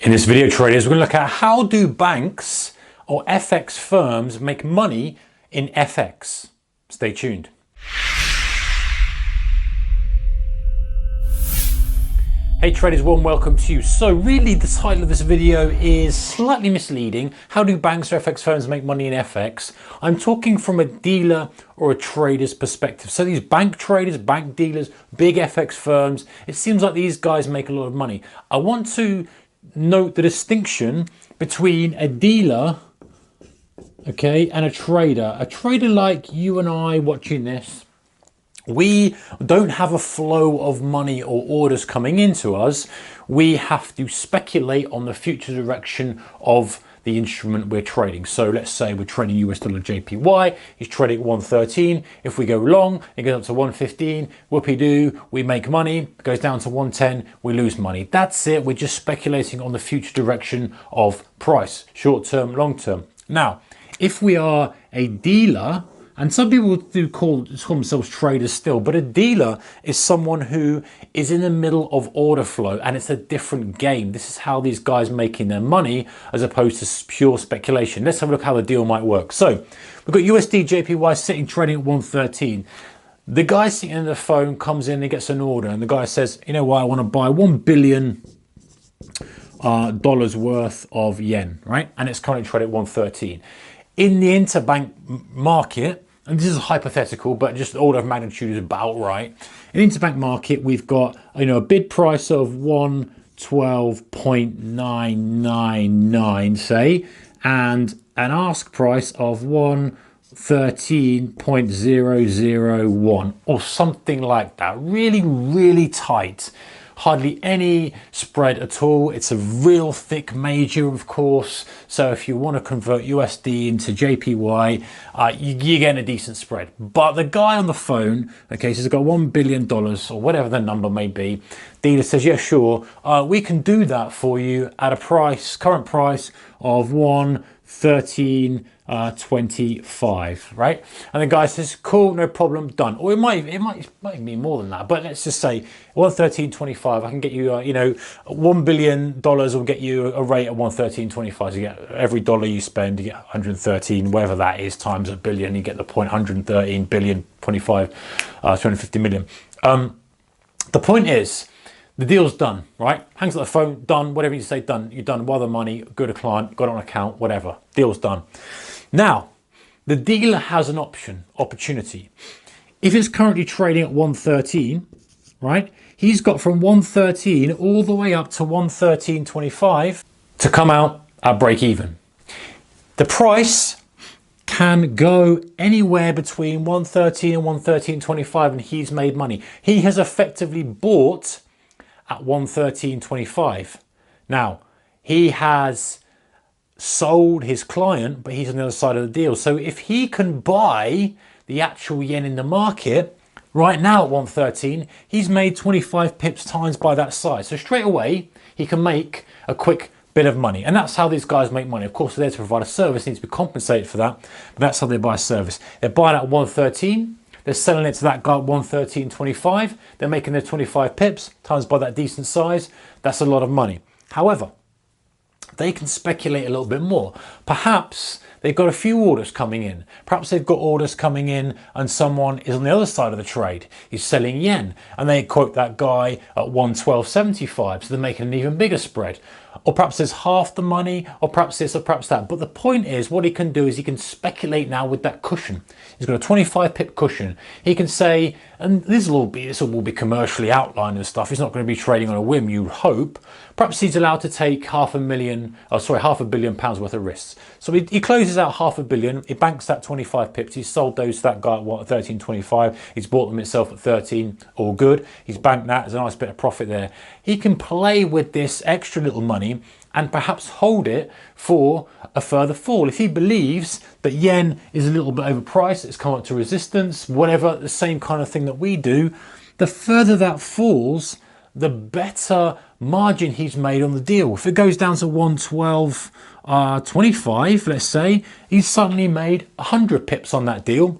In this video, traders, we're going to look at how do banks or FX firms make money in FX. Stay tuned. Hey traders, warm welcome to you. So really the title of this video is slightly misleading. How do banks or FX firms make money in FX? I'm talking from a dealer or a trader's perspective. So these bank traders, bank dealers, big FX firms, it seems like these guys make a lot of money. I want to note the distinction between a dealer, okay, and a trader. A trader like you and I watching this, we don't have a flow of money or orders coming into us. We have to speculate on the future direction of the instrument we're trading. So let's say we're trading US dollar JPY, he's trading at 113. If we go long, it goes up to 115, whoopee-doo, we make money. It goes down to 110, we lose money. That's it, we're just speculating on the future direction of price, short term, long term. Now, if we are a dealer, and some people do call themselves traders still, but a dealer is someone who is in the middle of order flow, and it's a different game. This is how these guys making their money as opposed to pure speculation. Let's have a look how the deal might work. So we've got USD JPY sitting trading at 113. The guy sitting in the phone comes in and gets an order, and the guy says, you know what, I want to buy $1 billion dollars worth of yen, right? And it's currently trading at 113. In the interbank market, and this is hypothetical, but just order of magnitude is about right. In the interbank market, we've got a bid price of 112.999, say, and an ask price of 113.001 or something like that. Really, really tight. Hardly any spread at all. It's a real thick major, of course. So if you want to convert USD into JPY, you're getting a decent spread. But the guy on the phone, okay, so he's got $1 billion or whatever the number may be. Dealer says, yeah, sure, we can do that for you at a price, current price of 113.25, right? And the guy says, cool, no problem, done. Or it might be more than that, but let's just say 113.25. I can get you, $1 billion will get you a rate at 113.25. So you get every dollar you spend, you get 113, whatever that is, times a billion, you get the point, 113 billion, 25, 250 million. The point is, the deal's done, right? Hangs up the phone, done, whatever you say, done. You're done, wire the money, good a client, got it on account, whatever. Deal's done. Now, the dealer has an opportunity. If it's currently trading at 113, right? He's got from 113 all the way up to 113.25 to come out at break even. The price can go anywhere between 113 and 113.25 and he's made money. He has effectively bought at 113.25. Now, he has sold his client, but he's on the other side of the deal. So if he can buy the actual yen in the market right now at 113, he's made 25 pips times by that size. So straight away, he can make a quick bit of money. And that's how these guys make money. Of course, they're there to provide a service, needs to be compensated for that, but that's how they buy a service. They're buying at 113, they're selling it to that guy at 113.25. They're making their 25 pips times by that decent size. That's a lot of money. However, they can speculate a little bit more. Perhaps they've got a few orders coming in. Perhaps they've got orders coming in and someone is on the other side of the trade. He's selling yen and they quote that guy at 112.75. So they're making an even bigger spread. Or perhaps there's half the money, or perhaps this, or perhaps that. But the point is, what he can do is he can speculate now with that cushion. He's got a 25 pip cushion. He can say, and this will all be commercially outlined and stuff. He's not going to be trading on a whim, you'd hope. Perhaps he's allowed to take £500 million worth of risks. So he closes out £500 million. He banks that 25 pips. He's sold those to that guy at 13.25. He's bought them himself at 13. All good. He's banked that. There's a nice bit of profit there. He can play with this extra little money and perhaps hold it for a further fall. If he believes that yen is a little bit overpriced, it's come up to resistance, whatever, the same kind of thing that we do, the further that falls, the better margin he's made on the deal. If it goes down to 112.25, let's say, he's suddenly made 100 pips on that deal.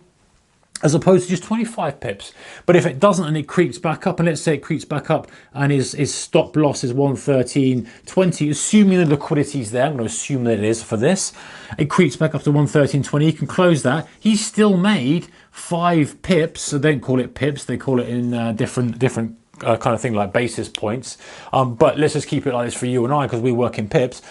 as opposed to just 25 pips. But if it doesn't and it creeps back up, and let's say it creeps back up and his stop loss is 113.20, assuming the liquidity is there, I'm going to assume that it is for this, it creeps back up to 113.20, he can close that. He's still made 5 pips, so they don't call it pips, they call it in different kind of thing like basis points. But let's just keep it like this for you and I because we work in pips.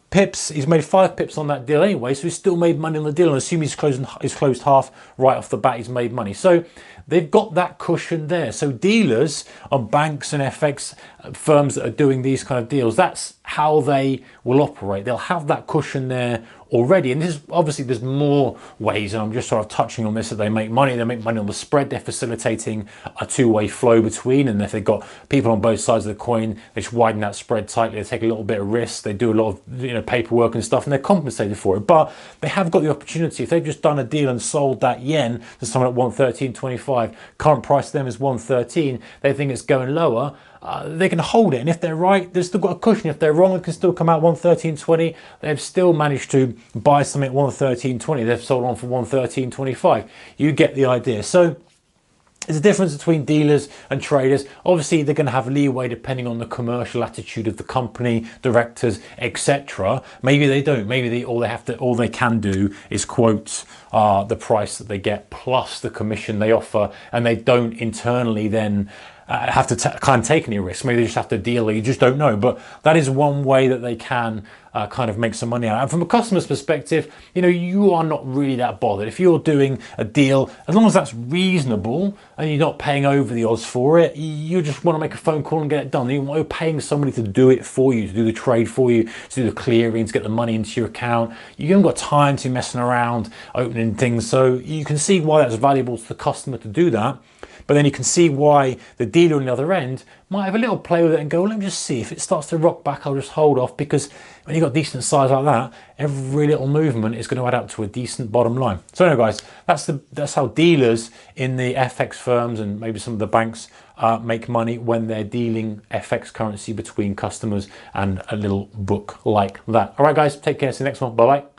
Pips, he's made 5 pips on that deal anyway, so he's still made money on the deal. And assume he's closed half right off the bat, he's made money. So they've got that cushion there. So dealers on banks and FX firms that are doing these kind of deals, that's how they will operate. They'll have that cushion there already. And this is obviously, there's more ways, and I'm just sort of touching on this, that they make money. They make money on the spread. They're facilitating a two-way flow between, and if they've got people on both sides of the coin, they just widen that spread slightly. They take a little bit of risk. They do a lot of paperwork and stuff, and they're compensated for it. But they have got the opportunity. If they've just done a deal and sold that yen to someone at 113.25, current price to them is 113, they think it's going lower, they can hold it, and if they're right, they've still got a cushion. If they're wrong, it can still come out 113.20. They've still managed to buy something at 113.20. They've sold on for 113.25. You get the idea. So there's a difference between dealers and traders. Obviously, they're going to have leeway depending on the commercial attitude of the company, directors, etc. Maybe they don't. Maybe all they can do is quote the price that they get plus the commission they offer, and they don't internally then have to kind of take any risk. Maybe they just have to deal. You just don't know. But that is one way that they can kind of make some money out. And from a customer's perspective, you are not really that bothered. If you're doing a deal, as long as that's reasonable and you're not paying over the odds for it, you just want to make a phone call and get it done. You're paying somebody to do it for you, to do the trade for you, to do the clearing, to get the money into your account. You haven't got time to be messing around, opening things. So you can see why that's valuable to the customer to do that. But then you can see why the dealer on the other end might have a little play with it and go, well, let me just see. If it starts to rock back, I'll just hold off, because when you've got decent size like that, every little movement is going to add up to a decent bottom line. So anyway, guys, that's how dealers in the FX firms and maybe some of the banks make money when they're dealing FX currency between customers and a little book like that. All right, guys, take care. See you next one. Bye-bye.